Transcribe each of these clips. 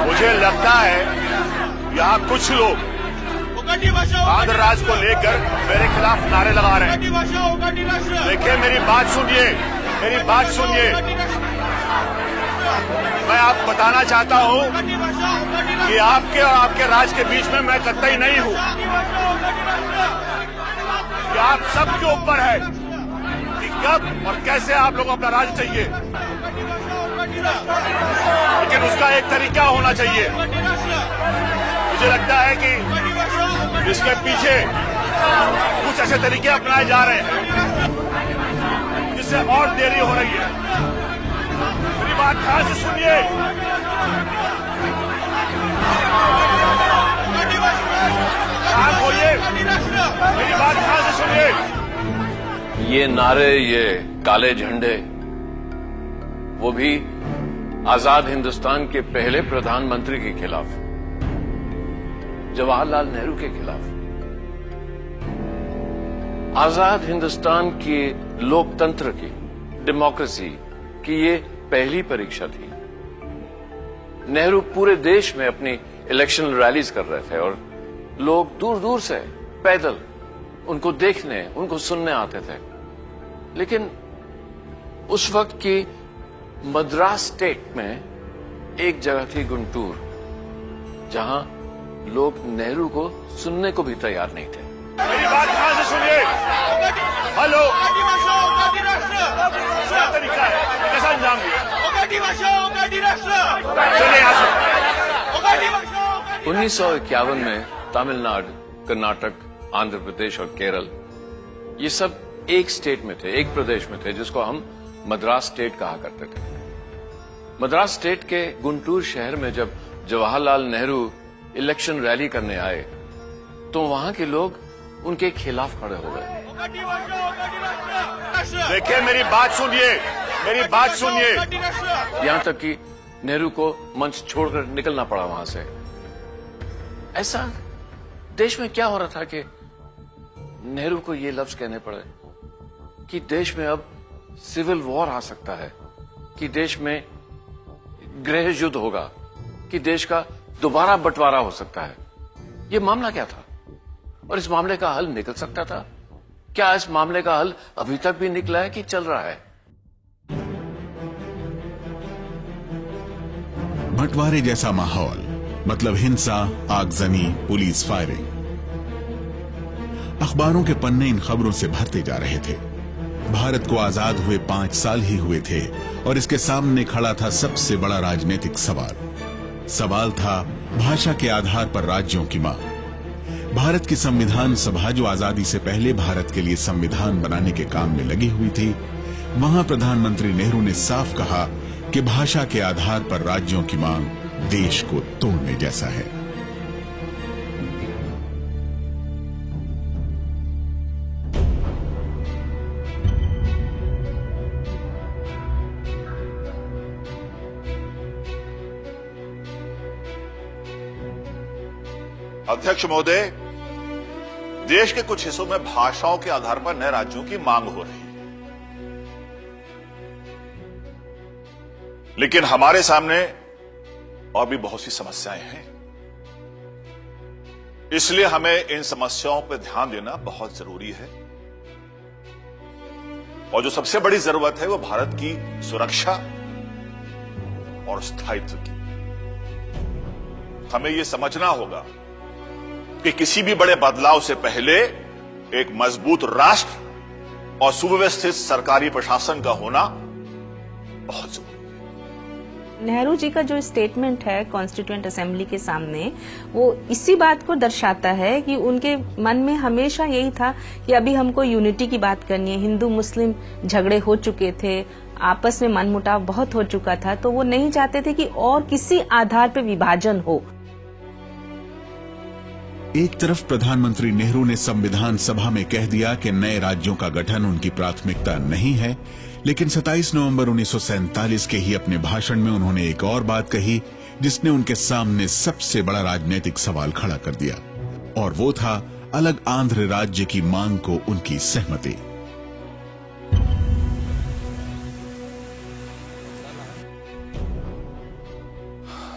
मुझे लगता है यहाँ कुछ लोग आंध्र राज्य को लेकर मेरे खिलाफ नारे लगा रहे हैं। देखिए, मेरी बात सुनिए, मेरी बात सुनिए। मैं आपको बताना चाहता हूँ कि आपके और आपके राज्य के बीच में मैं कतई नहीं हूँ। कि आप सबके ऊपर है कि कब और कैसे आप लोगों को अपना राज्य चाहिए, लेकिन उसका एक तरीका होना चाहिए। मुझे लगता है कि इसके पीछे कुछ ऐसे तरीके अपनाए जा रहे हैं जिससे और देरी हो रही है। मेरी बात ध्यान से सुनिए। शांत होइए, मेरी बात ध्यान से सुनिए। ये नारे, ये काले झंडे, वो भी आजाद हिंदुस्तान के पहले प्रधानमंत्री के खिलाफ, जवाहरलाल नेहरू के खिलाफ। आजाद हिंदुस्तान की लोकतंत्र की, डेमोक्रेसी की ये पहली परीक्षा थी। नेहरू पूरे देश में अपनी इलेक्शन रैलीज कर रहे थे और लोग दूर दूर से पैदल उनको देखने, उनको सुनने आते थे। लेकिन उस वक्त की मद्रास स्टेट में एक जगह थी गुंटूर, जहां लोग नेहरू को सुनने को भी तैयार नहीं थे। मेरी बात ध्यान से सुनिए। हेलो, क्या तरीका है, कैसा अंजाम दिया? चलिए यहाँ से। 1951 में तमिलनाडु, कर्नाटक, आंध्र प्रदेश और केरल, ये सब एक स्टेट में थे, एक प्रदेश में थे, जिसको हम मद्रास स्टेट कहा करते थे। मद्रास स्टेट के गुंटूर शहर में जब जवाहरलाल नेहरू इलेक्शन रैली करने आए तो वहां के लोग उनके खिलाफ खड़े हो गए। देखिए, मेरी बात सुनिए, मेरी बात सुनिए। यहां तक कि नेहरू को मंच छोड़कर निकलना पड़ा वहां से। ऐसा देश में क्या हो रहा था कि नेहरू को ये लफ्ज कहने पड़े कि देश में अब सिविल वॉर आ सकता है, कि देश में गृह युद्ध होगा, कि देश का दोबारा बंटवारा हो सकता है। यह मामला क्या था और इस मामले का हल निकल सकता था? क्या इस मामले का हल अभी तक भी निकला है कि चल रहा है? बंटवारे जैसा माहौल मतलब हिंसा, आगजनी, पुलिस फायरिंग। अखबारों के पन्ने इन खबरों से भरते जा रहे थे। भारत को आजाद हुए 5 साल ही हुए थे और इसके सामने खड़ा था सबसे बड़ा राजनीतिक सवाल था भाषा के आधार पर राज्यों की मांग। भारत की संविधान सभा, जो आजादी से पहले भारत के लिए संविधान बनाने के काम में लगी हुई थी, वहां प्रधानमंत्री नेहरू ने साफ कहा कि भाषा के आधार पर राज्यों की मांग देश को तोड़ने जैसा है। अध्यक्ष महोदय, देश के कुछ हिस्सों में भाषाओं के आधार पर नए राज्यों की मांग हो रही है, लेकिन हमारे सामने और भी बहुत सी समस्याएं हैं। इसलिए हमें इन समस्याओं पर ध्यान देना बहुत जरूरी है। और जो सबसे बड़ी जरूरत है वो भारत की सुरक्षा और स्थायित्व की। हमें यह समझना होगा कि किसी भी बड़े बदलाव से पहले एक मजबूत राष्ट्र और सुव्यवस्थित सरकारी प्रशासन का होना बहुत जरूरी है। नेहरू जी का जो स्टेटमेंट है कॉन्स्टिट्यूएंट असेंबली के सामने, वो इसी बात को दर्शाता है कि उनके मन में हमेशा यही था कि अभी हमको यूनिटी की बात करनी है। हिंदू मुस्लिम झगड़े हो चुके थे, आपस में मनमुटाव बहुत हो चुका था, तो वो नहीं चाहते थे कि और किसी आधार पर विभाजन हो। एक तरफ प्रधानमंत्री नेहरू ने संविधान सभा में कह दिया कि नए राज्यों का गठन उनकी प्राथमिकता नहीं है, लेकिन 27 नवंबर 1947 के ही अपने भाषण में उन्होंने एक और बात कही जिसने उनके सामने सबसे बड़ा राजनीतिक सवाल खड़ा कर दिया, और वो था अलग आंध्र राज्य की मांग को उनकी सहमति।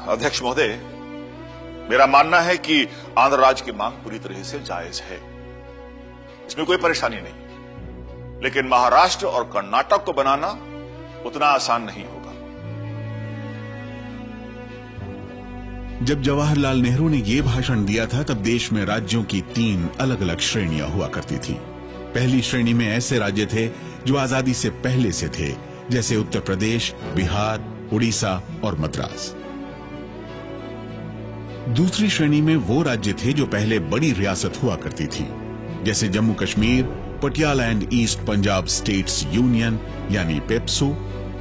अध्यक्ष महोदय, मेरा मानना है कि आंध्र राज्य की मांग पूरी तरह से जायज है, इसमें कोई परेशानी नहीं, लेकिन महाराष्ट्र और कर्नाटक को बनाना उतना आसान नहीं होगा। जब जवाहरलाल नेहरू ने यह भाषण दिया था तब देश में राज्यों की 3 अलग अलग श्रेणियां हुआ करती थी। पहली श्रेणी में ऐसे राज्य थे जो आजादी से पहले से थे, जैसे उत्तर प्रदेश, बिहार, उड़ीसा और मद्रास। दूसरी श्रेणी में वो राज्य थे जो पहले बड़ी रियासत हुआ करती थी, जैसे Jammu Kashmir, Patiala and east Punjab states union यानी पेप्सू,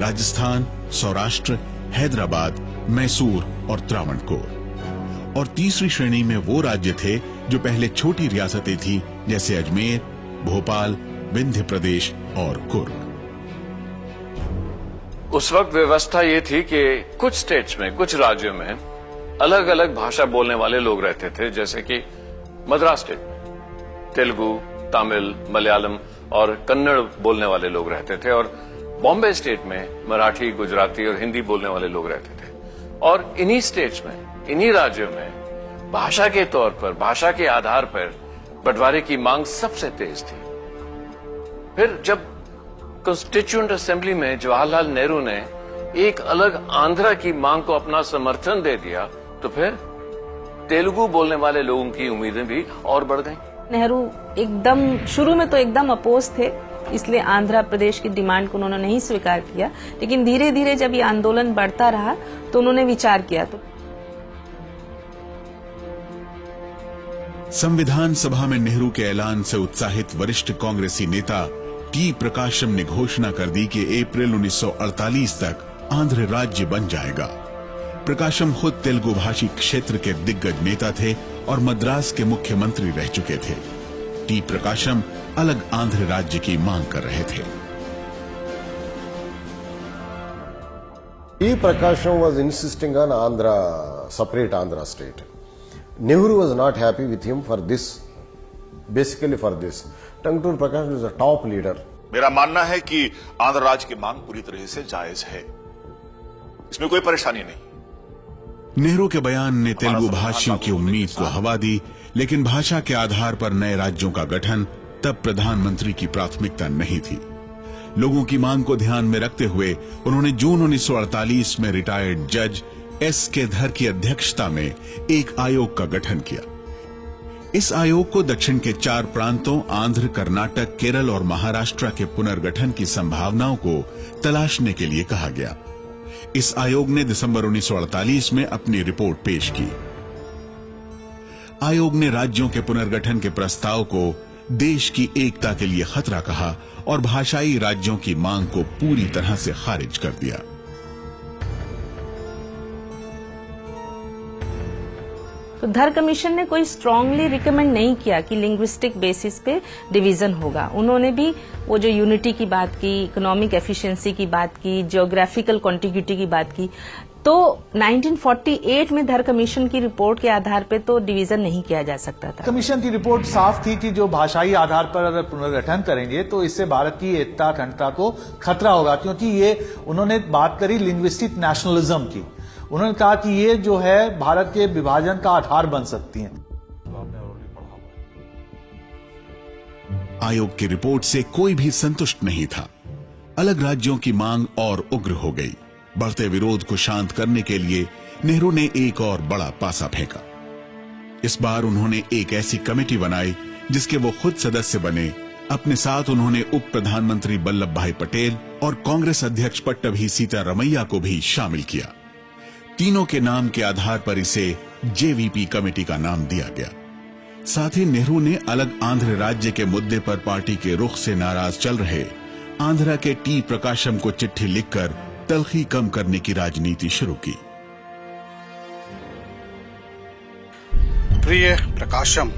राजस्थान, सौराष्ट्र, हैदराबाद, मैसूर और त्रावणकोर। और तीसरी श्रेणी में वो राज्य थे जो पहले छोटी रियासतें थी, जैसे अजमेर, भोपाल, विंध्य प्रदेश और कुर्ग। उस वक्त व्यवस्था ये थी कि कुछ स्टेट्स में, कुछ राज्यों में अलग अलग भाषा बोलने वाले लोग रहते थे, जैसे कि मद्रास स्टेट में तेलुगु, तमिल, मलयालम और कन्नड़ बोलने वाले लोग रहते थे, और बॉम्बे स्टेट में मराठी, गुजराती और हिंदी बोलने वाले लोग रहते थे। और इन्हीं स्टेट्स में, इन्हीं राज्यों में भाषा के तौर पर, भाषा के आधार पर बंटवारे की मांग सबसे तेज थी। फिर जब कॉन्स्टिट्यूएंट असेंबली में जवाहरलाल नेहरू ने एक अलग आंध्रा की मांग को अपना समर्थन दे दिया, तो फिर तेलुगु बोलने वाले लोगों की उम्मीदें भी और बढ़ गईं। नेहरू एकदम शुरू में तो एकदम अपोज थे, इसलिए आंध्र प्रदेश की डिमांड को उन्होंने नहीं स्वीकार किया, लेकिन धीरे धीरे जब ये आंदोलन बढ़ता रहा तो उन्होंने विचार किया। तो संविधान सभा में नेहरू के ऐलान से उत्साहित वरिष्ठ कांग्रेसी नेता टी प्रकाशम ने घोषणा कर दी कि अप्रैल 1948 तक आंध्र राज्य बन जाएगा। प्रकाशम खुद तेलुगु भाषी क्षेत्र के दिग्गज नेता थे और मद्रास के मुख्यमंत्री रह चुके थे। टी प्रकाशम अलग आंध्र राज्य की मांग कर रहे थे। T. Prakasham was insisting on Andhra, separate Andhra state. Nehru was not happy with him for this, basically for this. Tangtur Prakasham is a top leader. मेरा मानना है कि आंध्र राज्य की मांग पूरी तरह से जायज है, इसमें कोई परेशानी नहीं। नेहरू के बयान ने तेलुगु भाषियों की उम्मीद को हवा दी, लेकिन भाषा के आधार पर नए राज्यों का गठन तब प्रधानमंत्री की प्राथमिकता नहीं थी। लोगों की मांग को ध्यान में रखते हुए उन्होंने जून 1948 में रिटायर्ड जज एस के धर की अध्यक्षता में एक आयोग का गठन किया। इस आयोग को दक्षिण के 4 प्रांतों आंध्र, कर्नाटक, केरल और महाराष्ट्र के पुनर्गठन की संभावनाओं को तलाशने के लिए कहा गया। इस आयोग ने दिसंबर 1948 में अपनी रिपोर्ट पेश की। आयोग ने राज्यों के पुनर्गठन के प्रस्ताव को देश की एकता के लिए खतरा कहा और भाषाई राज्यों की मांग को पूरी तरह से खारिज कर दिया। तो धर कमीशन ने कोई स्ट्रांगली रिकमेंड नहीं किया कि लिंग्विस्टिक बेसिस पे डिवीजन होगा। उन्होंने भी वो जो यूनिटी की बात की, इकोनॉमिक एफिशिएंसी की बात की, जियोग्राफिकल कॉन्टिग्यूटी की बात की, तो 1948 में धर कमीशन की रिपोर्ट के आधार पे तो डिवीजन नहीं किया जा सकता था। कमीशन की रिपोर्ट साफ थी कि जो भाषाई आधार पर अगर पुनर्गठन करेंगे तो इससे भारत की एकता अखंडता को खतरा होगा, क्योंकि ये उन्होंने बात करी लिंग्विस्टिक नेशनलिज्म की। उन्होंने कहा कि ये जो है भारत के विभाजन का आधार बन सकती हैं। आयोग की रिपोर्ट से कोई भी संतुष्ट नहीं था। अलग राज्यों की मांग और उग्र हो गई। बढ़ते विरोध को शांत करने के लिए नेहरू ने एक और बड़ा पासा फेंका। इस बार उन्होंने एक ऐसी कमेटी बनाई जिसके वो खुद सदस्य बने। अपने साथ उन्होंने उप प्रधानमंत्री वल्लभ भाई पटेल और कांग्रेस अध्यक्ष पट्टभी सीतारमैया को भी शामिल किया। तीनों के नाम के आधार पर इसे जेवीपी कमेटी का नाम दिया गया। साथ ही नेहरू ने अलग आंध्र राज्य के मुद्दे पर पार्टी के रुख से नाराज चल रहे आंध्रा के टी प्रकाशम को चिट्ठी लिखकर तलखी कम करने की राजनीति शुरू की। प्रिय प्रकाशम,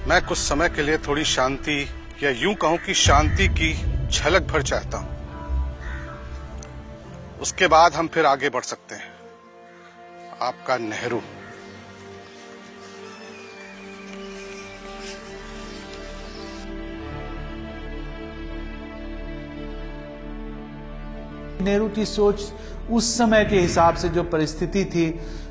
मैं कुछ समय के लिए थोड़ी शांति या यूं कहूं कि शांति की झलक भर चाहता हूं। उसके बाद हम फिर आगे बढ़ सकते हैं। आपका नेहरू। नेहरू की सोच उस समय के हिसाब से जो परिस्थिति थी,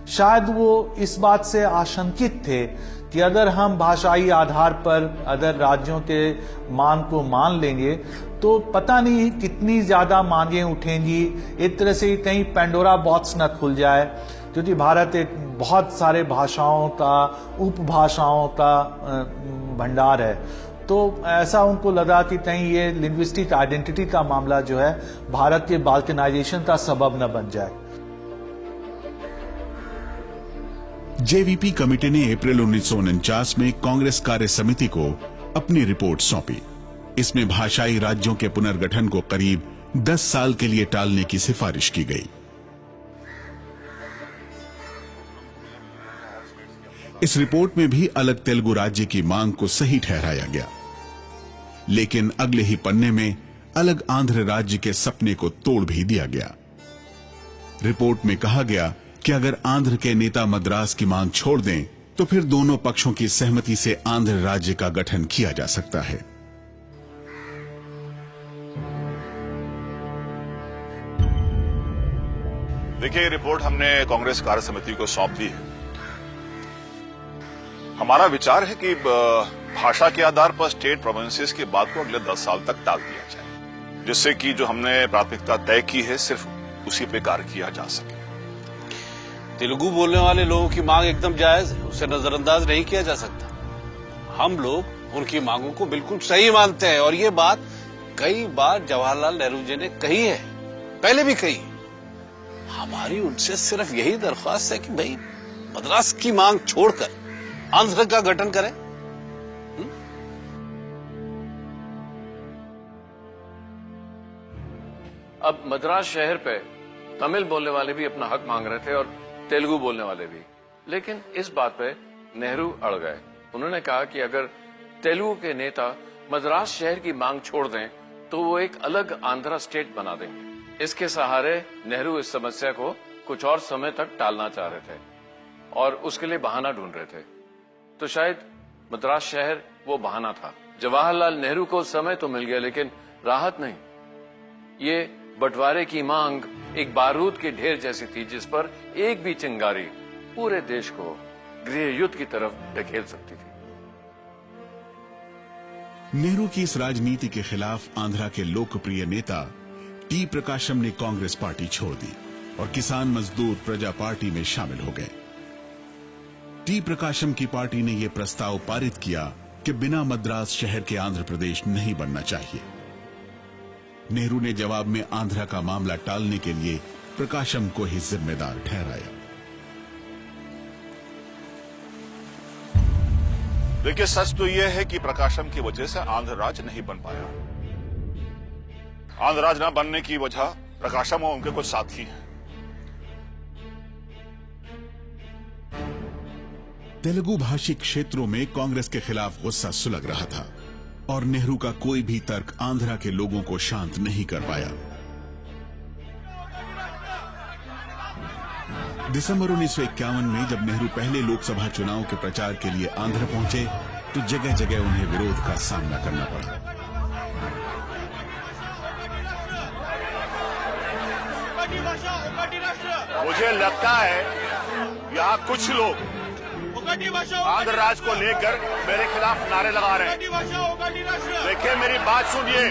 शायद वो इस बात से आशंकित थे कि अगर हम भाषाई आधार पर अदर राज्यों के मांग को मान लेंगे तो पता नहीं कितनी ज्यादा मांगें उठेंगी। एक तरह से कहीं पेंडोरा बॉक्स न खुल जाए, क्योंकि भारत एक बहुत सारे भाषाओं का, उपभाषाओं का भंडार है। तो ऐसा उनको लगा कि कहीं ये लिंग्विस्टिक आइडेंटिटी का मामला जो है भारत के बाल्कनाइजेशन का सबब न बन जाए। जेवीपी कमेटी ने अप्रैल 1949 में कांग्रेस कार्य समिति को अपनी रिपोर्ट सौंपी। इसमें भाषाई राज्यों के पुनर्गठन को करीब 10 साल के लिए टालने की सिफारिश की गई। इस रिपोर्ट में भी अलग तेलुगु राज्य की मांग को सही ठहराया गया, लेकिन अगले ही पन्ने में अलग आंध्र राज्य के सपने को तोड़ भी दिया गया। रिपोर्ट में कहा गया कि अगर आंध्र के नेता मद्रास की मांग छोड़ दें तो फिर दोनों पक्षों की सहमति से आंध्र राज्य का गठन किया जा सकता है। देखिए, ये रिपोर्ट हमने कांग्रेस कार्य समिति को सौंप दी है। हमारा विचार है कि भाषा के आधार पर स्टेट प्रोविंसेस की बात को अगले 10 साल तक टाल दिया जाए, जिससे कि जो हमने प्राथमिकता तय की है सिर्फ उसी पे कार्य किया जा सके। तेलुगु बोलने वाले लोगों की मांग एकदम जायज है, उसे नजरअंदाज नहीं किया जा सकता। हम लोग उनकी मांगों को बिल्कुल सही मानते हैं और ये बात कई बार जवाहरलाल नेहरू जी ने कही है, पहले भी कही। हमारी उनसे सिर्फ यही दरख्वास्त है कि भाई मद्रास की मांग छोड़कर आंध्र का गठन करें। अब मद्रास शहर पे तमिल बोलने वाले भी अपना हक मांग रहे थे और तेलुगु बोलने वाले भी, लेकिन इस बात पे नेहरू अड़ गए। उन्होंने कहा कि अगर तेलुगु के नेता मद्रास शहर की मांग छोड़ दें तो वो एक अलग आंध्रा स्टेट बना देंगे। इसके सहारे नेहरू इस समस्या को कुछ और समय तक टालना चाह रहे थे और उसके लिए बहाना ढूंढ रहे थे। तो शायद मद्रास शहर वो बहाना था। जवाहरलाल नेहरू को समय तो मिल गया, लेकिन राहत नहीं। ये बंटवारे की मांग एक बारूद के ढेर जैसी थी, जिस पर एक भी चिंगारी पूरे देश को गृह युद्ध की तरफ ढकेल सकती थी। नेहरू की इस राजनीति के खिलाफ आंध्रा के लोकप्रिय नेता टी प्रकाशम ने कांग्रेस पार्टी छोड़ दी और किसान मजदूर प्रजा पार्टी में शामिल हो गए। टी प्रकाशम की पार्टी ने यह प्रस्ताव पारित किया कि बिना मद्रास शहर के आंध्र प्रदेश नहीं बनना चाहिए। नेहरू ने जवाब में आंध्रा का मामला टालने के लिए प्रकाशम को ही जिम्मेदार ठहराया। देखिए, सच तो यह है कि प्रकाशम की वजह से आंध्र राज्य नहीं बन पाया। आंध्र राज्य न बनने की वजह प्रकाशम और उनके कुछ साथी हैं। तेलुगु भाषी क्षेत्रों में कांग्रेस के खिलाफ गुस्सा सुलग रहा था और नेहरू का कोई भी तर्क आंध्रा के लोगों को शांत नहीं कर पाया। दिसंबर 1951 में जब नेहरू पहले लोकसभा चुनाव के प्रचार के लिए आंध्र पहुंचे तो जगह जगह उन्हें विरोध का सामना करना पड़ा। मुझे लगता है यहाँ कुछ लोग आंध्र राज्य को लेकर मेरे खिलाफ नारे लगा रहे हैं। देखिए, मेरी बात सुनिए,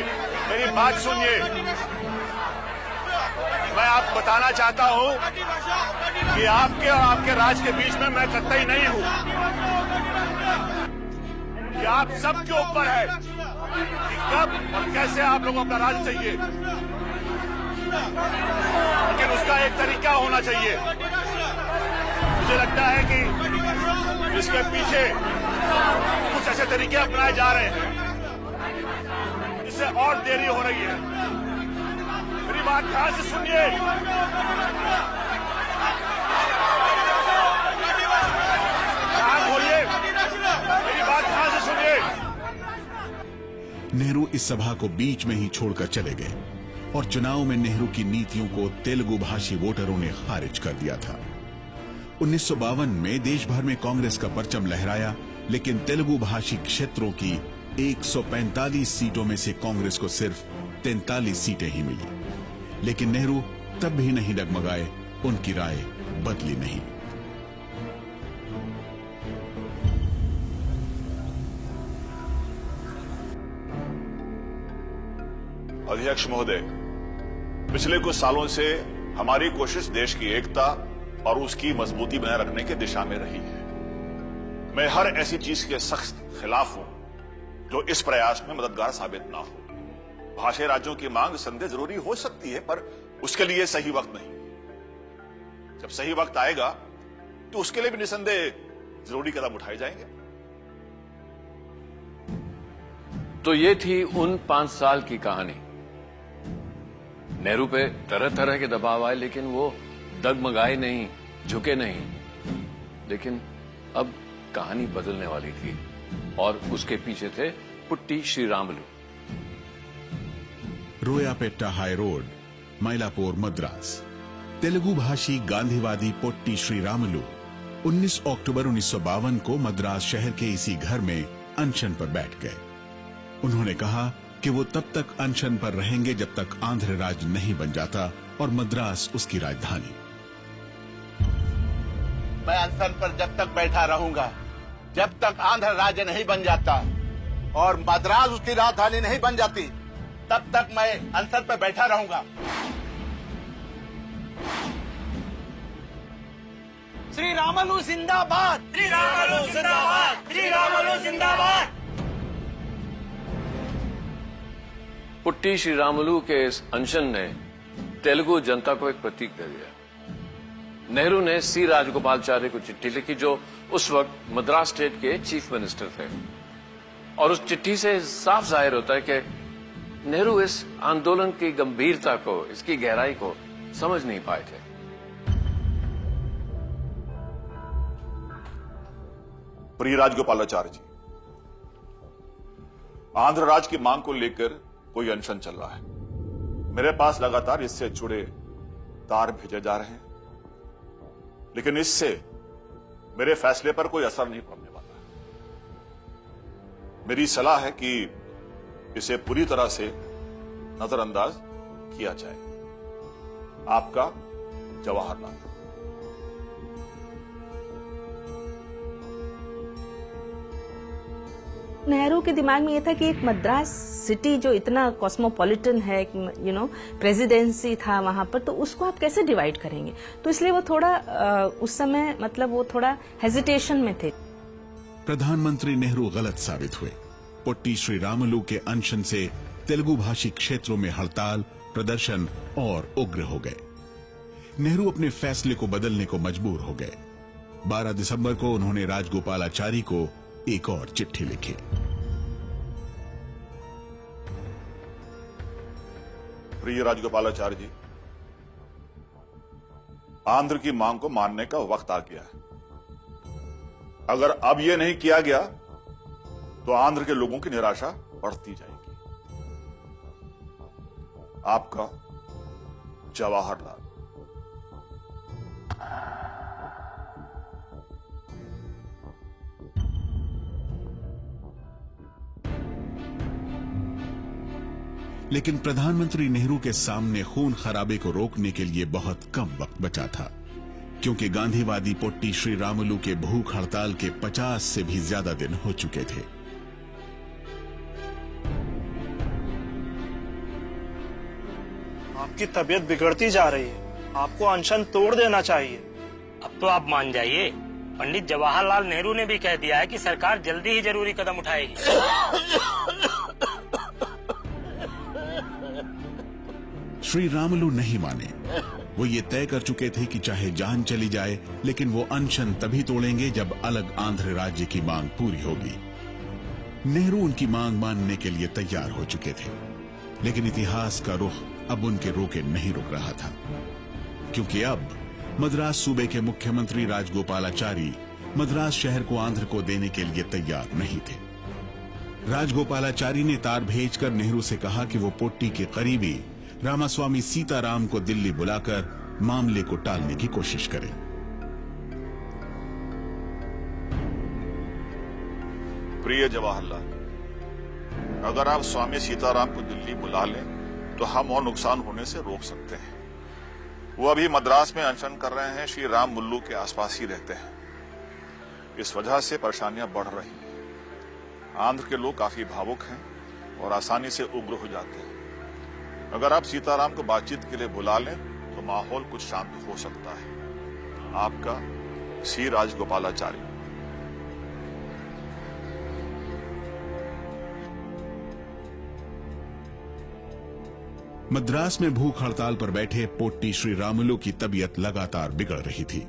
मेरी बात सुनिए। मैं आपको बताना चाहता हूं कि आपके और आपके राज्य के बीच में मैं कतई नहीं हूं। कि आप सबके ऊपर है कि कब और कैसे आप लोगों को अपना राज्य चाहिए। लेकिन उसका एक तरीका होना चाहिए। मुझे लगता है कि इसके पीछे कुछ ऐसे तरीके अपनाए जा रहे हैं, इससे और देरी हो रही है। मेरी बात ध्यान से सुनिए। ध्यान खोलिए, मेरी बात ध्यान से सुनिए। नेहरू इस सभा को बीच में ही छोड़कर चले गए और चुनाव में नेहरू की नीतियों को तेलुगु भाषी वोटरों ने खारिज कर दिया था। 1952 में देश भर में कांग्रेस का परचम लहराया, लेकिन तेलुगु भाषी क्षेत्रों की 145 सीटों में से कांग्रेस को सिर्फ 43 सीटें ही मिली। लेकिन नेहरू तब भी नहीं डगमगाए, उनकी राय बदली नहीं। अध्यक्ष महोदय, पिछले कुछ सालों से हमारी कोशिश देश की एकता और उसकी मजबूती बनाए रखने की दिशा में रही है। मैं हर ऐसी चीज के सख्त खिलाफ हूं जो इस प्रयास में मददगार साबित ना हो। भाषाई राज्यों की मांग संदेह जरूरी हो सकती है, पर उसके लिए सही वक्त नहीं। जब सही वक्त आएगा तो उसके लिए भी निसंदेह जरूरी कदम उठाए जाएंगे। तो ये थी उन 5 साल की कहानी। नेहरू पे तरह तरह के दबाव आए, लेकिन वो डगमगाए नहीं, झुके नहीं। लेकिन अब कहानी बदलने वाली थी और उसके पीछे थे putty Sriramulu. Royapettah high road, Mylapore, Madras. Telugu भाषी गांधीवादी पोट्टी श्रीरामुलु 19 अक्टूबर 1952 को मद्रास शहर के इसी घर में अनशन पर बैठ गए। उन्होंने कहा कि वो तब तक अनशन पर रहेंगे जब तक आंध्र राज्य नहीं बन जाता और मद्रास उसकी राजधानी। मैं अनशन पर जब तक बैठा रहूंगा जब तक आंध्र राज्य नहीं बन जाता और मद्रास उसकी राजधानी नहीं बन जाती, तब तक मैं अनशन पर बैठा रहूंगा। श्री रामुलु जिंदाबाद, श्री रामुलु जिंदाबाद, श्री रामुलु जिंदाबाद। पुट्टी श्रीरामुलु के इस अनशन ने तेलुगु जनता को एक प्रतीक दे दिया। नेहरू ने सी राजगोपालाचारी को चिट्ठी लिखी, जो उस वक्त मद्रास स्टेट के चीफ मिनिस्टर थे, और उस चिट्ठी से साफ जाहिर होता है कि नेहरू इस आंदोलन की गंभीरता को, इसकी गहराई को समझ नहीं पाए थे। प्रिय राजगोपालाचारी जी, आंध्र राज्य की मांग को लेकर कोई अनशन चल रहा है। मेरे पास लगातार इससे जुड़े तार भेजे जा रहे हैं, लेकिन इससे मेरे फैसले पर कोई असर नहीं पड़ने वाला है। मेरी सलाह है कि इसे पूरी तरह से नजरअंदाज किया जाए। आपका जवाहरलाल। नेहरू के दिमाग में ये था कि एक मद्रास सिटी जो इतना कॉस्मोपॉलिटन है, प्रेसिडेंसी था वहां पर, तो उसको आप कैसे डिवाइड करेंगे। तो इसलिए वो थोड़ा उस समय वो थोड़ा हेजिटेशन में थे। प्रधानमंत्री नेहरू गलत साबित हुए। पोट्टी श्रीरामुलु के अनशन से तेलुगु भाषी क्षेत्रों में हड़ताल, प्रदर्शन और उग्र हो गए। नेहरू अपने फैसले को बदलने को मजबूर हो गए। 12 दिसंबर को उन्होंने राजगोपालाचारी को एक और चिट्ठी लिखी। प्रिय राजगोपालाचारी जी, आंध्र की मांग को मानने का वक्त आ गया है। अगर अब यह नहीं किया गया तो आंध्र के लोगों की निराशा बढ़ती जाएगी। आपका जवाहरलाल। लेकिन प्रधानमंत्री नेहरू के सामने खून खराबे को रोकने के लिए बहुत कम वक्त बचा था, क्योंकि गांधीवादी पोट्टी श्रीरामुलु के भूख हड़ताल के 50 से भी ज्यादा दिन हो चुके थे। आपकी तबीयत बिगड़ती जा रही है, आपको अनशन तोड़ देना चाहिए। अब तो आप मान जाइए, पंडित जवाहरलाल नेहरू ने भी कह दिया है कि सरकार जल्दी ही जरूरी कदम उठाएगी। श्री रामुलु नहीं माने। वो ये तय कर चुके थे कि चाहे जान चली जाए, लेकिन वो अनशन तभी तोड़ेंगे जब अलग आंध्र राज्य की मांग पूरी होगी। नेहरू उनकी मांग मानने के लिए तैयार हो चुके थे, लेकिन इतिहास का रुख अब उनके रोके नहीं रुक रहा था, क्योंकि अब मद्रास सूबे के मुख्यमंत्री राजगोपालाचारी मद्रास शहर को आंध्र को देने के लिए तैयार नहीं थे। राजगोपालाचारी ने तार भेजकर नेहरू से कहा कि वो पोट्टी के करीबी रामास्वामी सीताराम को दिल्ली बुलाकर मामले को टालने की कोशिश करें। प्रिय जवाहरलाल, अगर आप स्वामी सीताराम को दिल्ली बुला लें तो हम और नुकसान होने से रोक सकते हैं। वो अभी मद्रास में अनशन कर रहे हैं, श्री राम मुल्लू के आसपास ही रहते हैं। इस वजह से परेशानियां बढ़ रही हैं। आंध्र के लोग काफी भावुक हैं और आसानी से उग्र हो जाते हैं। अगर आप सीताराम को बातचीत के लिए बुला लें तो माहौल कुछ शांत हो सकता है। आपका सी राजगोपालाचारी। मद्रास में भूख हड़ताल पर बैठे पोट्टी श्री रामुलु की तबीयत लगातार बिगड़ रही थी।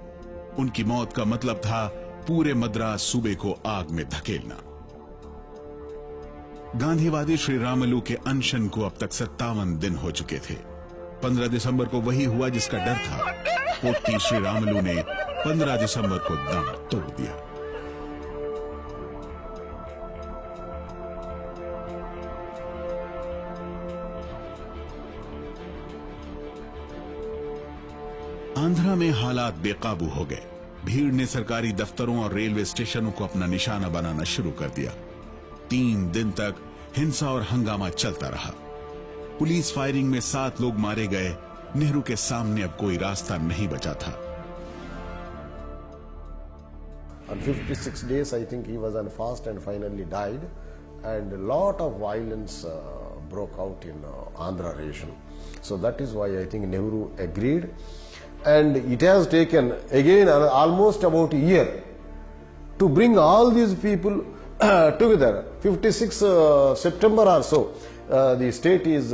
उनकी मौत का मतलब था पूरे मद्रास सूबे को आग में धकेलना। गांधीवादी श्री रामुलु के अनशन को अब तक 57 दिन हो चुके थे। 15 दिसंबर को वही हुआ जिसका डर था। पोट्टी श्री रामुलु ने 15 दिसंबर को दम तोड़ दिया। आंध्रा में हालात बेकाबू हो गए। भीड़ ने सरकारी दफ्तरों और रेलवे स्टेशनों को अपना निशाना बनाना शुरू कर दिया। 3 दिन तक हिंसा और हंगामा चलता रहा। पुलिस फायरिंग में 7 लोग मारे गए। नेहरू के सामने अब कोई रास्ता नहीं बचा था। On 56 days, I think he was on fast and finally died, and a lot of violence broke out in Andhra region. So that is why I think Nehru agreed. And it has taken again almost about a year to bring all these people together. 56 September or so, the state is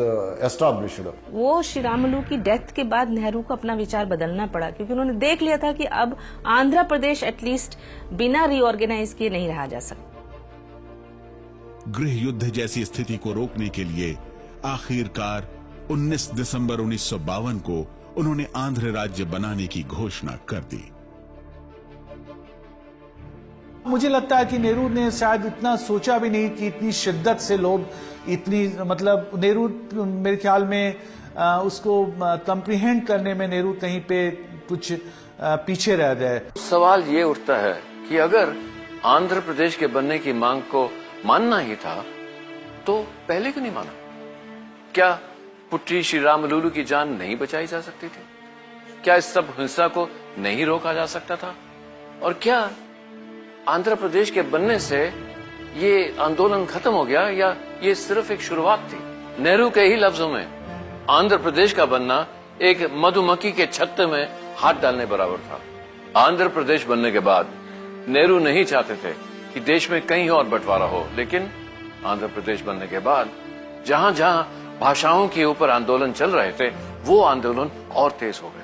established. वो श्री रामुलु की death के बाद नेहरू को अपना विचार बदलना पड़ा, क्योंकि उन्होंने देख लिया था कि अब आंध्र प्रदेश एटलीस्ट बिना रीऑर्गेनाइज किए नहीं रहा जा सकता। गृह युद्ध जैसी स्थिति को रोकने के लिए आखिरकार 19 दिसंबर 1952 को उन्होंने आंध्र राज्य बनाने की घोषणा कर दी। मुझे लगता है कि नेहरू ने शायद इतना सोचा भी नहीं कि इतनी शिद्दत से लोग मतलब नेहरू मेरे ख्याल में उसको कंप्रीहेंड करने में नेहरू कहीं पे कुछ पीछे रह गए। सवाल ये उठता है कि अगर आंध्र प्रदेश के बनने की मांग को मानना ही था तो पहले क्यों नहीं माना? क्या पुट्टी श्री रामुलु की जान नहीं बचाई जा सकती थी? क्या इस सब हिंसा को नहीं रोका जा सकता था? और क्या आंध्र प्रदेश के बनने से ये आंदोलन खत्म हो गया, या ये सिर्फ एक शुरुआत थी? नेहरू के ही लफ्जों में आंध्र प्रदेश का बनना एक मधुमक्खी के छत्ते में हाथ डालने बराबर था। आंध्र प्रदेश बनने के बाद नेहरू नहीं चाहते थे कि देश में कहीं और बंटवारा हो, लेकिन आंध्र प्रदेश बनने के बाद जहां जहां भाषाओं के ऊपर आंदोलन चल रहे थे, वो आंदोलन और तेज हो गए।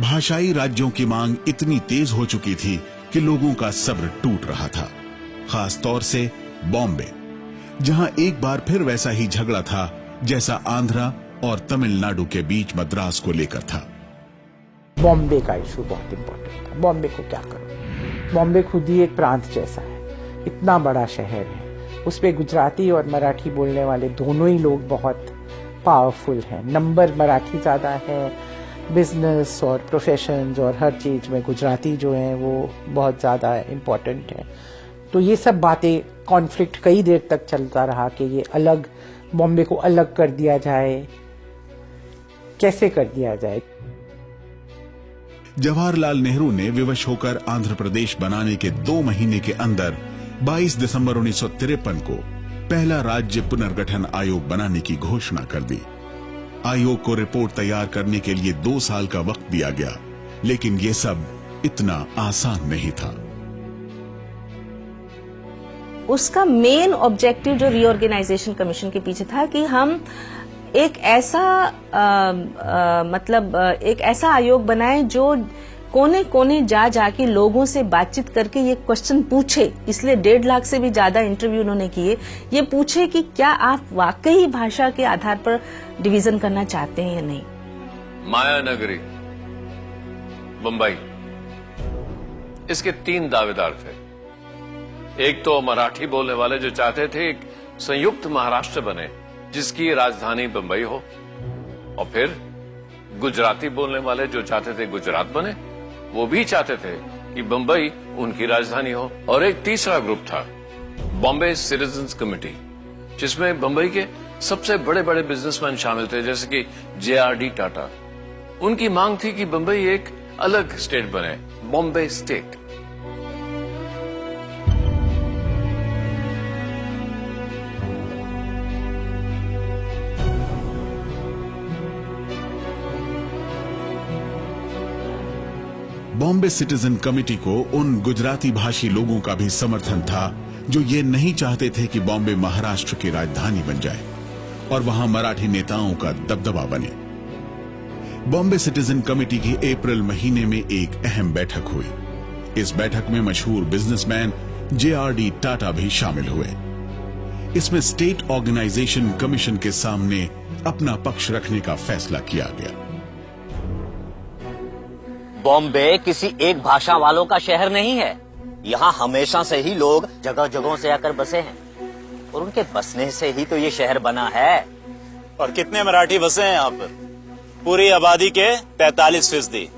भाषाई राज्यों की मांग इतनी तेज हो चुकी थी कि लोगों का सब्र टूट रहा था, खास तौर से बॉम्बे, जहां एक बार फिर वैसा ही झगड़ा था जैसा आंध्रा और तमिलनाडु के बीच मद्रास को लेकर था। बॉम्बे का इशू बहुत इंपॉर्टेंट था। बॉम्बे को क्या करो? बॉम्बे खुद ही एक प्रांत जैसा है, इतना बड़ा शहर है, उसपे गुजराती और मराठी बोलने वाले दोनों ही लोग बहुत पावरफुल हैं। नंबर मराठी ज्यादा है, बिजनेस और प्रोफेशंस और हर चीज में गुजराती जो है वो बहुत ज्यादा इम्पोर्टेंट है। तो ये सब बातें, कॉन्फ्लिक्ट कई देर तक चलता रहा कि ये अलग, बॉम्बे को अलग कर दिया जाए, कैसे कर दिया जाए। जवाहरलाल नेहरू ने विवश होकर आंध्र प्रदेश बनाने के 2 महीने के अंदर 22 दिसंबर 1953 को पहला राज्य पुनर्गठन आयोग बनाने की घोषणा कर दी। आयोग को रिपोर्ट तैयार करने के लिए 2 साल का वक्त दिया गया, लेकिन ये सब इतना आसान नहीं था। उसका मेन ऑब्जेक्टिव जो रीऑर्गेनाइजेशन कमीशन के पीछे था कि हम एक ऐसा एक ऐसा आयोग बनाएं जो कोने कोने जा जाके लोगों से बातचीत करके ये क्वेश्चन पूछे, इसलिए 1.5 लाख से भी ज्यादा इंटरव्यू उन्होंने किए, ये पूछे कि क्या आप वाकई भाषा के आधार पर डिवीजन करना चाहते हैं या नहीं। माया नगरी बंबई, इसके 3 दावेदार थे। एक तो मराठी बोलने वाले जो चाहते थे एक संयुक्त महाराष्ट्र बने जिसकी राजधानी बंबई हो, और फिर गुजराती बोलने वाले जो चाहते थे गुजरात बने, वो भी चाहते थे कि बंबई उनकी राजधानी हो। और एक तीसरा ग्रुप था बॉम्बे सिटीजन्स कमेटी, जिसमें बंबई के सबसे बड़े बड़े बिजनेसमैन शामिल थे, जैसे कि JRD टाटा। उनकी मांग थी कि बंबई एक अलग स्टेट बने, Bombay state. Bombay citizen committee को उन गुजराती भाषी लोगों का भी समर्थन था जो ये नहीं चाहते थे कि बॉम्बे महाराष्ट्र की राजधानी बन जाए और वहां मराठी नेताओं का दबदबा बने। बॉम्बे सिटीजन कमेटी की अप्रैल महीने में एक अहम बैठक हुई। इस बैठक में मशहूर बिजनेसमैन JRD टाटा भी शामिल हुए। इसमें स्टेट ऑर्गेनाइजेशन कमीशन के सामने अपना पक्ष रखने का फैसला किया गया। बॉम्बे किसी एक भाषा वालों का शहर नहीं है। यहाँ हमेशा से ही लोग जगह जगहों से आकर बसे हैं और उनके बसने से ही तो ये शहर बना है। और कितने मराठी बसे हैं यहाँ पर? पूरी आबादी के 43%।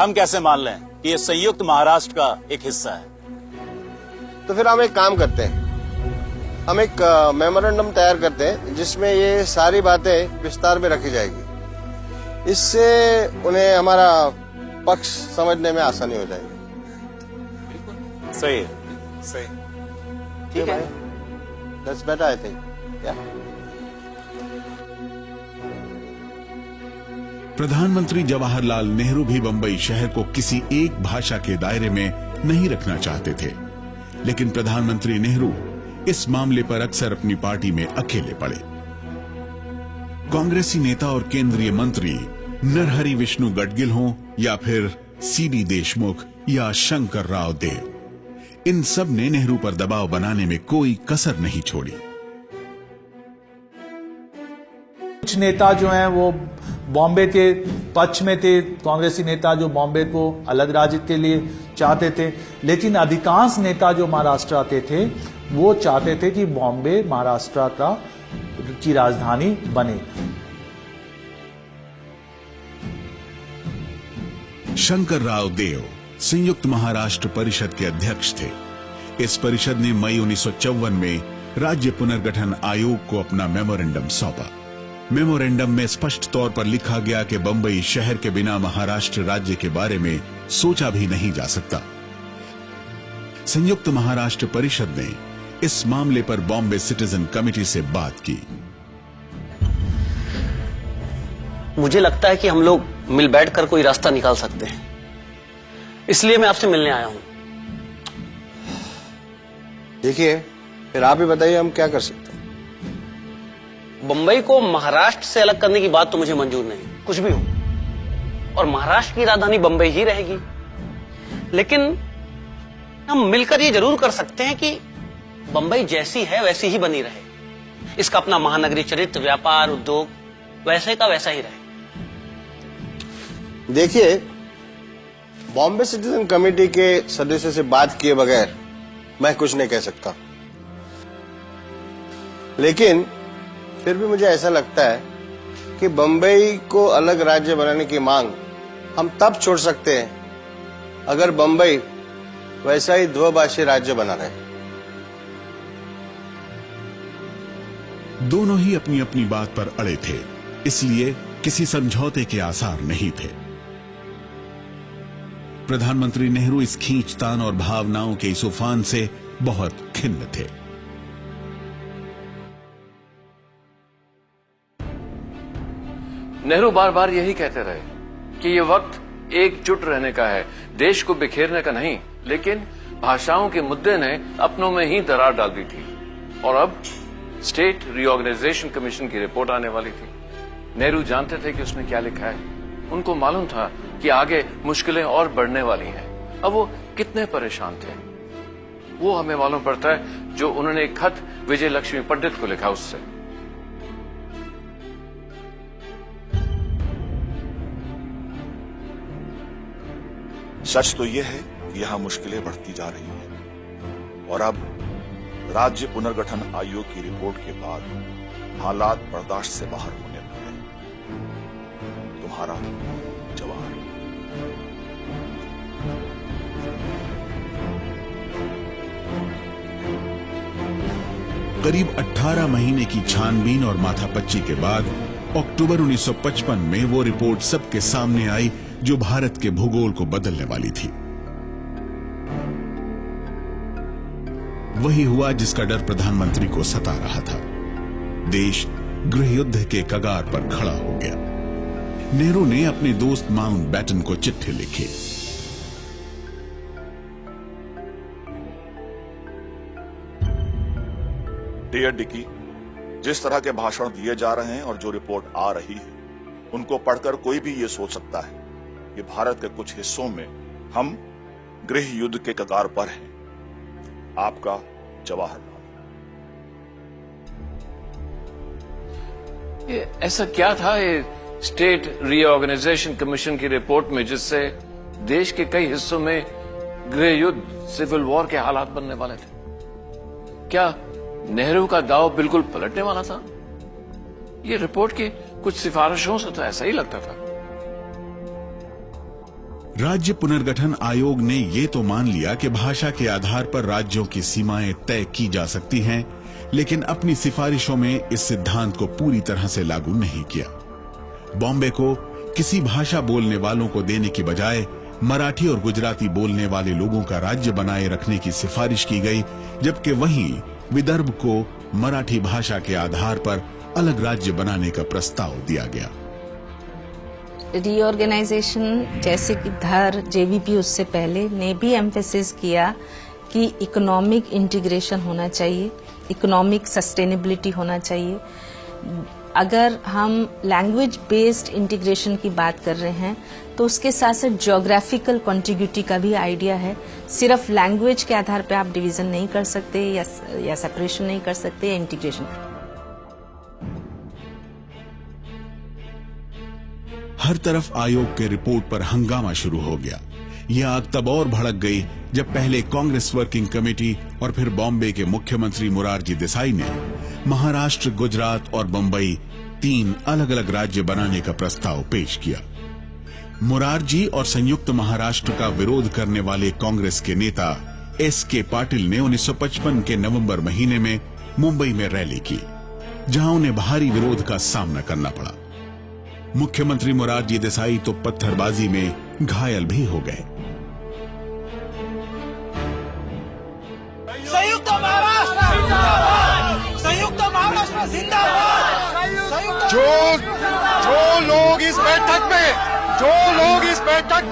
हम कैसे मान लें कि ये संयुक्त महाराष्ट्र का एक हिस्सा है? तो फिर हम एक काम करते हैं, हम एक मेमोरेंडम तैयार करते हैं जिसमें ये सारी बातें विस्तार में रखी जाएगी। इससे उन्हें हमारा पक्ष समझने में आसानी हो जाएगी। सही है, सही, ठीक है। That's better, I think. Yeah. प्रधानमंत्री जवाहरलाल नेहरू भी बंबई शहर को किसी एक भाषा के दायरे में नहीं रखना चाहते थे, लेकिन प्रधानमंत्री नेहरू इस मामले पर अक्सर अपनी पार्टी में अकेले पड़े। कांग्रेसी नेता और केंद्रीय मंत्री नरहरि विष्णु गडगिल हों या फिर CD देशमुख या शंकर राव देव, इन सब ने नेहरू पर दबाव बनाने में कोई कसर नहीं छोड़ी। कुछ नेता जो हैं वो बॉम्बे के पक्ष में थे, कांग्रेसी नेता जो बॉम्बे को अलग राज्य के लिए चाहते थे, लेकिन अधिकांश नेता जो महाराष्ट्र आते थे वो चाहते थे कि बॉम्बे महाराष्ट्र की राजधानी बने। शंकर राव देव संयुक्त महाराष्ट्र परिषद के अध्यक्ष थे। इस परिषद ने मई 1954 में राज्य पुनर्गठन आयोग को अपना मेमोरेंडम सौंपा। मेमोरेंडम में स्पष्ट तौर पर लिखा गया कि बंबई शहर के बिना महाराष्ट्र राज्य के बारे में सोचा भी नहीं जा सकता। संयुक्त महाराष्ट्र परिषद ने इस मामले पर बॉम्बे सिटीजन कमेटी से बात की। मुझे लगता है कि हम लोग मिल बैठकर कोई रास्ता निकाल सकते हैं, इसलिए मैं आपसे मिलने आया हूं। देखिए, फिर आप ही बताइए हम क्या कर सकते हैं। बंबई को महाराष्ट्र से अलग करने की बात तो मुझे मंजूर नहीं, कुछ भी हो, और महाराष्ट्र की राजधानी बंबई ही रहेगी। लेकिन हम मिलकर ये जरूर कर सकते हैं कि बंबई जैसी है वैसी ही बनी रहे, इसका अपना महानगरीय चरित्र, व्यापार, उद्योग वैसे का वैसा ही रहे। देखिए, बॉम्बे सिटीजन कमेटी के सदस्यों से बात किए बगैर मैं कुछ नहीं कह सकता, लेकिन फिर भी मुझे ऐसा लगता है कि बंबई को अलग राज्य बनाने की मांग हम तब छोड़ सकते हैं अगर बंबई वैसा ही द्विभाषी राज्य बना रहे। दोनों ही अपनी अपनी बात पर अड़े थे, इसलिए किसी समझौते के आसार नहीं थे। प्रधानमंत्री नेहरू इस खींचतान और भावनाओं के इस उफान से बहुत खिन्न थे। नेहरू बार बार यही कहते रहे कि ये वक्त एकजुट रहने का है, देश को बिखेरने का नहीं। लेकिन भाषाओं के मुद्दे ने अपनों में ही दरार डाल दी थी और अब स्टेट रीऑर्गेनाइजेशन कमीशन की रिपोर्ट आने वाली थी। नेहरू जानते थे कि उसमें क्या लिखा है। उनको मालूम था कि आगे मुश्किलें और बढ़ने वाली हैं। अब वो कितने परेशान थे वो हमें मालूम पड़ता है जो उन्होंने एक खत विजय लक्ष्मी पंडित को लिखा उससे। सच तो यह है कि यहां मुश्किलें बढ़ती जा रही हैं और अब राज्य पुनर्गठन आयोग की रिपोर्ट के बाद हालात बर्दाश्त से बाहर होने लगे हैं। तुम्हारा जवाहर। करीब 18 महीने की छानबीन और माथापच्ची के बाद अक्टूबर 1955 में वो रिपोर्ट सबके सामने आई जो भारत के भूगोल को बदलने वाली थी। वही हुआ जिसका डर प्रधानमंत्री को सता रहा था। देश गृह युद्ध के कगार पर खड़ा हो गया। नेहरू ने अपने दोस्त माउंटबेटन को चिट्ठी लिखी। डियर डिकी, जिस तरह के भाषण दिए जा रहे हैं और जो रिपोर्ट आ रही है उनको पढ़कर कोई भी ये सोच सकता है कि भारत के कुछ हिस्सों में हम गृह युद्ध के कगार पर हैं। आपका जवाहरलाल। ऐसा क्या था ये स्टेट रीऑर्गेनाइजेशन कमीशन की रिपोर्ट में जिससे देश के कई हिस्सों में गृह युद्ध सिविल वॉर के हालात बनने वाले थे? क्या नेहरू का दाव बिल्कुल पलटने वाला था? ये रिपोर्ट की कुछ सिफारिशों से तो ऐसा ही लगता था। राज्य पुनर्गठन आयोग ने ये तो मान लिया कि भाषा के आधार पर राज्यों की सीमाएं तय की जा सकती हैं, लेकिन अपनी सिफारिशों में इस सिद्धांत को पूरी तरह से लागू नहीं किया। बॉम्बे को किसी भाषा बोलने वालों को देने की बजाय मराठी और गुजराती बोलने वाले लोगों का राज्य बनाए रखने की सिफारिश की गई, जबकि वहीं विदर्भ को मराठी भाषा के आधार पर अलग राज्य बनाने का प्रस्ताव दिया गया। रीऑर्गेनाइजेशन जैसे कि धर, जेवीपी उससे पहले ने भी एम्फेसिस किया कि इकोनॉमिक इंटीग्रेशन होना चाहिए, इकोनॉमिक सस्टेनेबिलिटी होना चाहिए। अगर हम लैंग्वेज बेस्ड इंटीग्रेशन की बात कर रहे हैं तो उसके साथ साथ ज्योग्राफिकल कॉन्टिग्यूटी का भी आइडिया है। सिर्फ लैंग्वेज के आधार पर आप डिवीजन नहीं कर सकते या सेपरेशन नहीं कर सकते या इंटीग्रेशन। हर तरफ आयोग के रिपोर्ट पर हंगामा शुरू हो गया। यह आग तब और भड़क गई जब पहले कांग्रेस वर्किंग कमेटी और फिर बॉम्बे के मुख्यमंत्री मोरारजी देसाई ने महाराष्ट्र, गुजरात और बंबई 3 अलग अलग राज्य बनाने का प्रस्ताव पेश किया। मोरारजी और संयुक्त महाराष्ट्र का विरोध करने वाले कांग्रेस के नेता S.K. पाटिल ने 1955 के नवंबर महीने में मुंबई में रैली की, जहां उन्हें भारी विरोध का सामना करना पड़ा। मुख्यमंत्री मोरारजी देसाई तो पत्थरबाजी में घायल भी हो गए। संयुक्त महाराष्ट्र जिंदाबाद, संयुक्त महाराष्ट्र जिंदाबाद। जो लोग इस बैठक में जो लोग इस बैठक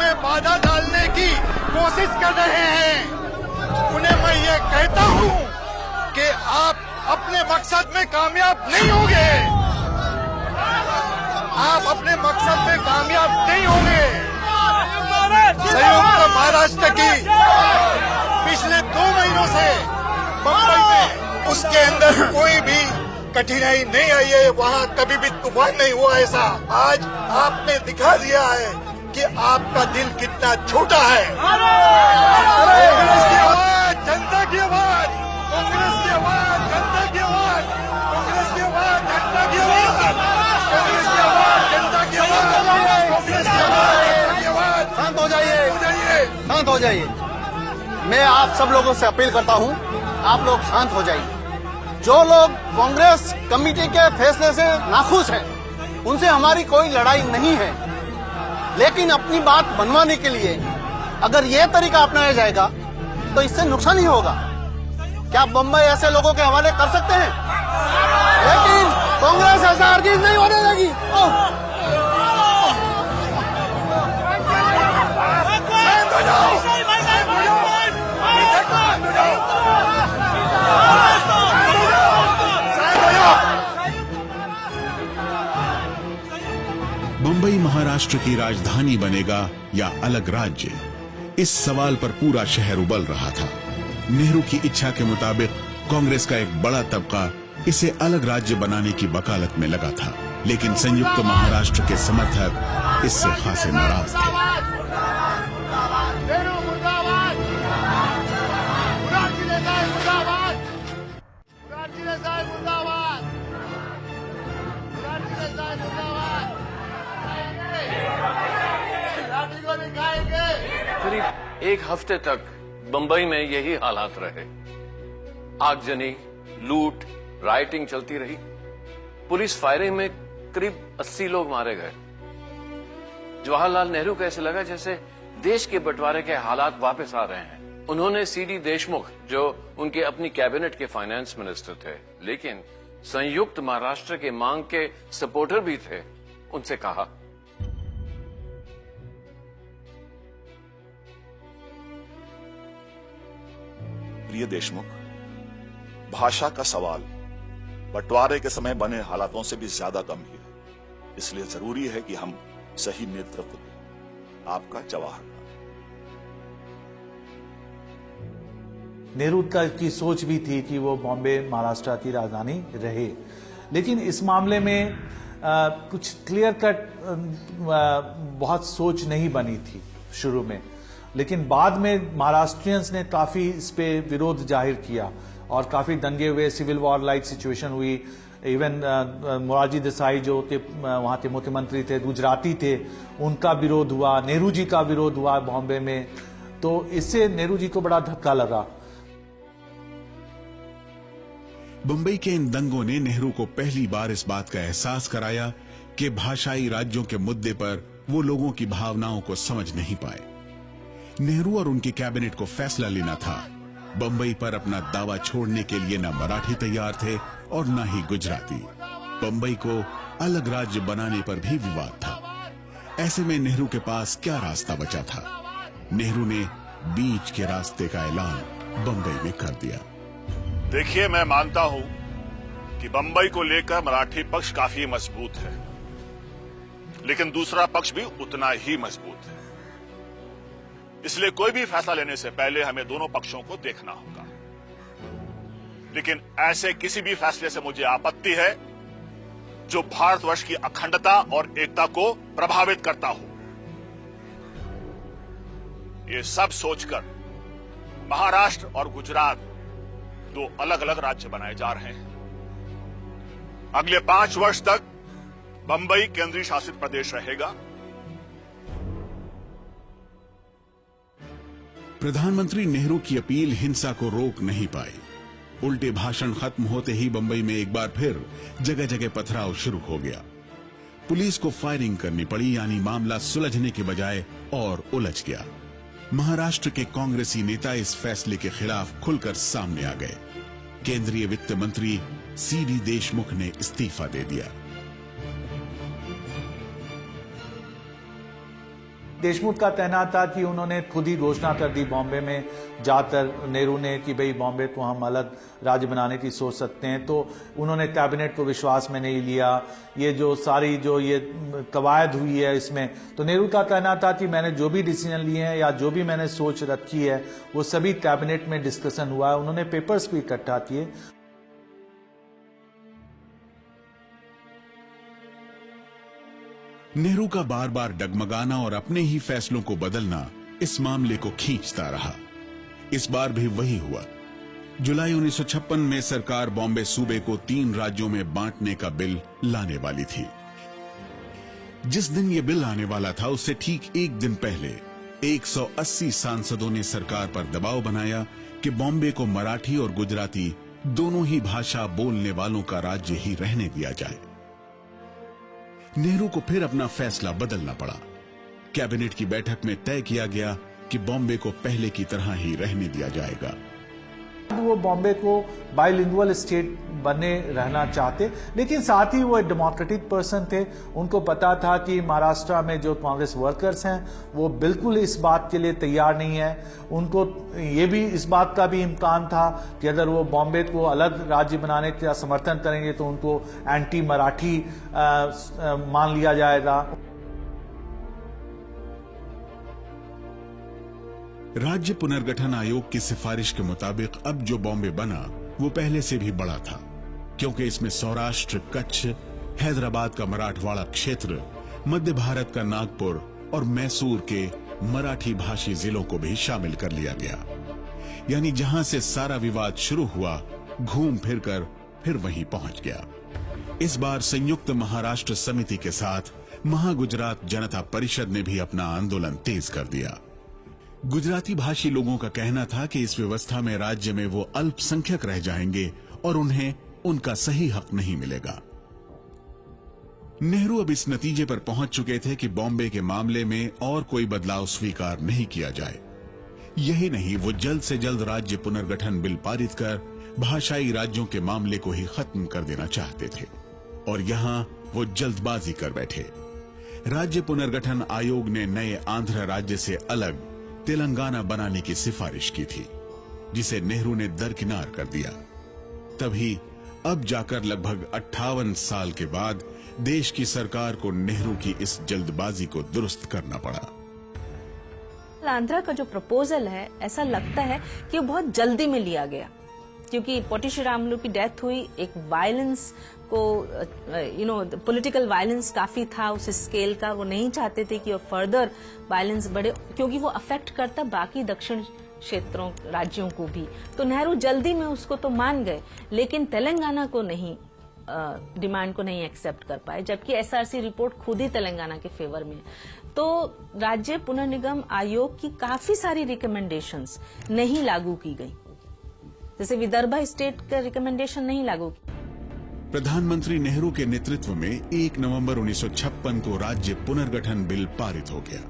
में बाधा डालने की कोशिश कर रहे हैं उन्हें मैं ये कहता हूं कि आप अपने मकसद में कामयाब नहीं होंगे। आप अपने मकसद में कामयाब नहीं होंगे। संयुक्त महाराष्ट्र की पिछले 2 महीनों से बंबई में उसके अंदर कोई भी कठिनाई नहीं आई है, वहां कभी भी तूफान नहीं हुआ ऐसा। आज आपने दिखा दिया है कि आपका दिल कितना छोटा है। कांग्रेस की आवाज, जनता की आवाज, कांग्रेस की आवाज, जनता की आवाज, कांग्रेस की आवाज, जनता की आवाज, कांग्रेस की आवाज, जनता की आवाज, कांग्रेस की आवाज। शांत हो जाइए, शांत हो जाइए। मैं आप सब लोगों से अपील करता हूं, आप लोग शांत हो जाइए। जो लोग कांग्रेस कमेटी के फैसले से नाखुश हैं, उनसे हमारी कोई लड़ाई नहीं है, लेकिन अपनी बात मनवाने के लिए अगर यह तरीका अपनाया जाएगा तो इससे नुकसान ही होगा। क्या बम्बई ऐसे लोगों के हवाले कर सकते हैं? लेकिन कांग्रेस ऐसा हरगिज नहीं होने लगी। महाराष्ट्र की राजधानी बनेगा या अलग राज्य? इस सवाल पर पूरा शहर उबल रहा था। नेहरू की इच्छा के मुताबिक कांग्रेस का एक बड़ा तबका इसे अलग राज्य बनाने की वकालत में लगा था, लेकिन संयुक्त महाराष्ट्र के समर्थक इससे खासे नाराज थे। करीब एक हफ्ते तक बंबई में यही हालात रहे। आगजनी, लूट, राइटिंग चलती रही। पुलिस फायरिंग में करीब 80 लोग मारे गए। जवाहरलाल नेहरू को ऐसे लगा जैसे देश के बंटवारे के हालात वापस आ रहे हैं। उन्होंने सीडी देशमुख, जो उनके अपनी कैबिनेट के फाइनेंस मिनिस्टर थे लेकिन संयुक्त महाराष्ट्र के मांग के सपोर्टर भी थे, उनसे कहा, प्रिय देशमुख, भाषा का सवाल बंटवारे के समय बने हालातों से भी ज्यादा गंभीर है, इसलिए जरूरी है कि हम सही नेतृत्व दें। आपका जवाहरलाल। नेहरू की सोच भी थी कि वो बॉम्बे महाराष्ट्र की राजधानी रहे, लेकिन इस मामले में कुछ क्लियर कट बहुत सोच नहीं बनी थी शुरू में, लेकिन बाद में महाराष्ट्रियंस ने काफी इस पे विरोध जाहिर किया और काफी दंगे हुए, सिविल वॉर लाइक सिचुएशन हुई। इवन मोरारजी देसाई जो के वहां के मुख्यमंत्री थे, गुजराती थे, उनका विरोध हुआ, नेहरू जी का विरोध हुआ बॉम्बे में। तो इससे नेहरू जी को बड़ा धक्का लगा। बंबई के इन दंगों ने नेहरू को पहली बार इस बात का एहसास कराया कि भाषाई राज्यों के मुद्दे पर वो लोगों की भावनाओं को समझ नहीं पाए। नेहरू और उनकी कैबिनेट को फैसला लेना था। बंबई पर अपना दावा छोड़ने के लिए न मराठी तैयार थे और न ही गुजराती। बंबई को अलग राज्य बनाने पर भी विवाद था। ऐसे में नेहरू के पास क्या रास्ता बचा था? नेहरू ने बीच के रास्ते का ऐलान बंबई में कर दिया। देखिए, मैं मानता हूं कि बंबई को लेकर मराठी पक्ष काफी मजबूत है, लेकिन दूसरा पक्ष भी उतना ही मजबूत है। इसलिए कोई भी फैसला लेने से पहले हमें दोनों पक्षों को देखना होगा। लेकिन ऐसे किसी भी फैसले से मुझे आपत्ति है जो भारतवर्ष की अखंडता और एकता को प्रभावित करता हो। ये सब सोचकर महाराष्ट्र और गुजरात दो अलग अलग राज्य बनाए जा रहे हैं। अगले 5 वर्ष तक बंबई केंद्रीय शासित प्रदेश रहेगा। प्रधानमंत्री नेहरू की अपील हिंसा को रोक नहीं पाई। उल्टे भाषण खत्म होते ही बंबई में एक बार फिर जगह जगह पथराव शुरू हो गया। पुलिस को फायरिंग करनी पड़ी, यानी मामला सुलझने के बजाय और उलझ गया। महाराष्ट्र के कांग्रेसी नेता इस फैसले के खिलाफ खुलकर सामने आ गए। केंद्रीय वित्त मंत्री सीडी देशमुख ने इस्तीफा दे दिया। देशमुख का कहना था कि उन्होंने खुद ही घोषणा कर दी बॉम्बे में जाकर नेहरू ने कि भाई बॉम्बे को हम अलग राज्य बनाने की सोच सकते हैं। तो उन्होंने कैबिनेट को विश्वास में नहीं लिया। ये जो सारी जो ये कवायद हुई है इसमें, तो नेहरू का कहना था कि मैंने जो भी डिसीजन लिए हैं या जो भी मैंने सोच रखी है वो सभी कैबिनेट में डिस्कशन हुआ है। उन्होंने पेपर्स भी इकट्ठा किए। नेहरू का बार बार डगमगाना और अपने ही फैसलों को बदलना इस मामले को खींचता रहा। इस बार भी वही हुआ। जुलाई 1956 में सरकार बॉम्बे सूबे को 3 राज्यों में बांटने का बिल लाने वाली थी। जिस दिन यह बिल आने वाला था उससे ठीक एक दिन पहले 180 सांसदों ने सरकार पर दबाव बनाया कि बॉम्बे को मराठी और गुजराती दोनों ही भाषा बोलने वालों का राज्य ही रहने दिया जाए। नेहरू को फिर अपना फैसला बदलना पड़ा। कैबिनेट की बैठक में तय किया गया कि बॉम्बे को पहले की तरह ही रहने दिया जाएगा। वो बॉम्बे को बाइलिंगुअल स्टेट बने रहना चाहते, लेकिन साथ ही वो एक डेमोक्रेटिक पर्सन थे। उनको पता था कि महाराष्ट्र में जो कांग्रेस वर्कर्स हैं वो बिल्कुल इस बात के लिए तैयार नहीं है। उनको ये भी इस बात का भी इम्कान था कि अगर वो बॉम्बे को अलग राज्य बनाने का समर्थन करेंगे तो उनको एंटी मराठी मान लिया जाएगा। राज्य पुनर्गठन आयोग की सिफारिश के मुताबिक अब जो बॉम्बे बना वो पहले से भी बड़ा था, क्योंकि इसमें सौराष्ट्र, कच्छ, हैदराबाद का मराठवाड़ा क्षेत्र, मध्य भारत का नागपुर और मैसूर के मराठी भाषी जिलों को भी शामिल कर लिया गया। यानी जहां से सारा विवाद शुरू हुआ, घूम फिरकर फिर वहीं पहुंच गया। इस बार संयुक्त महाराष्ट्र समिति के साथ महागुजरात जनता परिषद ने भी अपना आंदोलन तेज कर दिया। गुजराती भाषी लोगों का कहना था कि इस व्यवस्था में राज्य में वो अल्पसंख्यक रह जाएंगे और उन्हें उनका सही हक नहीं मिलेगा। नेहरू अब इस नतीजे पर पहुंच चुके थे कि बॉम्बे के मामले में और कोई बदलाव स्वीकार नहीं किया जाए। यही नहीं, वो जल्द से जल्द राज्य पुनर्गठन बिल पारित कर भाषाई राज्यों के मामले को ही खत्म कर देना चाहते थे। और यहां वो जल्दबाजी कर बैठे। राज्य पुनर्गठन आयोग ने नए आंध्र राज्य से अलग तेलंगाना बनाने की सिफारिश की थी, जिसे नेहरू ने दरकिनार कर दिया। तभी अब जाकर लगभग 58 साल के बाद देश की सरकार को नेहरू की इस जल्दबाजी को दुरुस्त करना पड़ा। आंध्रा का जो प्रपोजल है, ऐसा लगता है कि वो बहुत जल्दी में लिया गया, क्योंकि पोटी श्रीरामुलु की डेथ हुई, एक वायलेंस को पॉलिटिकल वायलेंस काफी था उस स्केल का। वो नहीं चाहते थे कि फर्दर वायलेंस बढ़े, क्योंकि वो अफेक्ट करता बाकी दक्षिण क्षेत्रों, राज्यों को भी। तो नेहरू जल्दी में उसको तो मान गए, लेकिन तेलंगाना को नहीं, डिमांड को नहीं एक्सेप्ट कर पाए, जबकि एसआरसी रिपोर्ट खुद ही तेलंगाना के फेवर में। तो राज्य पुनर्निगम आयोग की काफी सारी रिकमेंडेशंस नहीं लागू की गई, जैसे विदर्भ स्टेट का रिकमेंडेशन नहीं लागू की। प्रधानमंत्री नेहरू के नेतृत्व में 1 नवंबर 1956 को राज्य पुनर्गठन बिल पारित हो गया।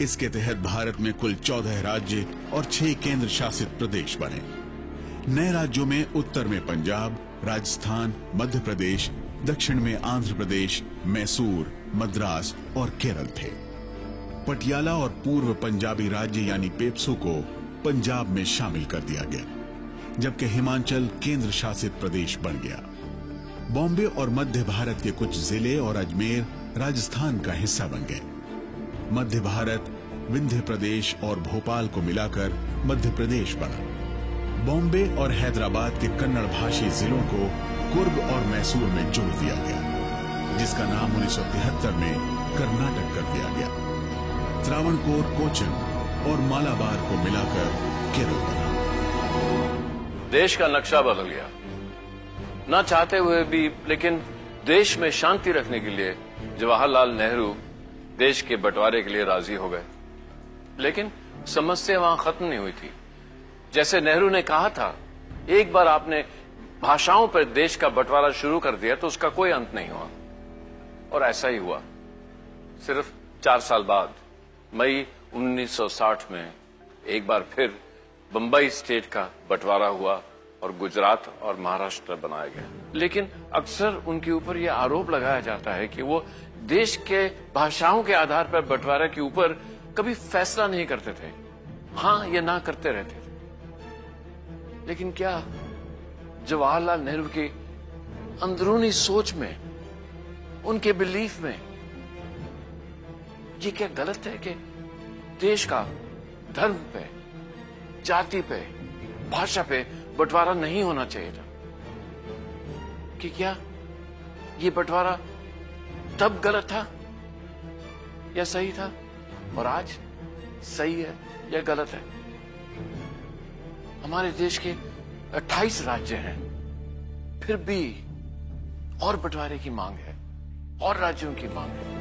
इसके तहत भारत में कुल 14 राज्य और 6 केंद्र शासित प्रदेश बने। नए राज्यों में उत्तर में पंजाब, राजस्थान, मध्य प्रदेश, दक्षिण में आंध्र प्रदेश, मैसूर, मद्रास और केरल थे। पटियाला और पूर्व पंजाबी राज्य यानी पेप्सू को पंजाब में शामिल कर दिया गया, जबकि हिमाचल केंद्र शासित प्रदेश बन गया। बॉम्बे और मध्य भारत के कुछ जिले और अजमेर राजस्थान का हिस्सा बन गए। मध्य भारत, विंध्य प्रदेश और भोपाल को मिलाकर मध्य प्रदेश बना। बॉम्बे और हैदराबाद के कन्नड़ भाषी जिलों को कुर्ग और मैसूर में जोड़ दिया गया, जिसका नाम 1973 में कर्नाटक कर दिया गया। त्रावणकोर, कोचन और मालाबार को मिलाकर केरल बना। देश का नक्शा बदल गया, न चाहते हुए भी। लेकिन देश में शांति रखने के लिए जवाहरलाल नेहरू देश के बंटवारे के लिए राजी हो गए। लेकिन समस्या वहां खत्म नहीं हुई थी। जैसे नेहरू ने कहा था, एक बार आपने भाषाओं पर देश का बंटवारा शुरू कर दिया तो उसका कोई अंत नहीं हुआ। और ऐसा ही हुआ। सिर्फ 4 साल बाद मई 1960 में एक बार फिर बंबई स्टेट का बंटवारा हुआ और गुजरात और महाराष्ट्र बनाया गया। लेकिन अक्सर उनके ऊपर यह आरोप लगाया जाता है कि वो देश के भाषाओं के आधार पर बंटवारे के ऊपर कभी फैसला नहीं करते थे। हां, ये ना करते रहते थे। लेकिन क्या जवाहरलाल नेहरू की अंदरूनी सोच में, उनके बिलीफ में, ये क्या गलत है कि देश का धर्म पे, जाति पे, भाषा पे बंटवारा नहीं होना चाहिए था? कि क्या ये बंटवारा तब गलत था या सही था, और आज सही है या गलत है? हमारे देश के 28 राज्य हैं, फिर भी और बंटवारे की मांग है, और राज्यों की मांग है।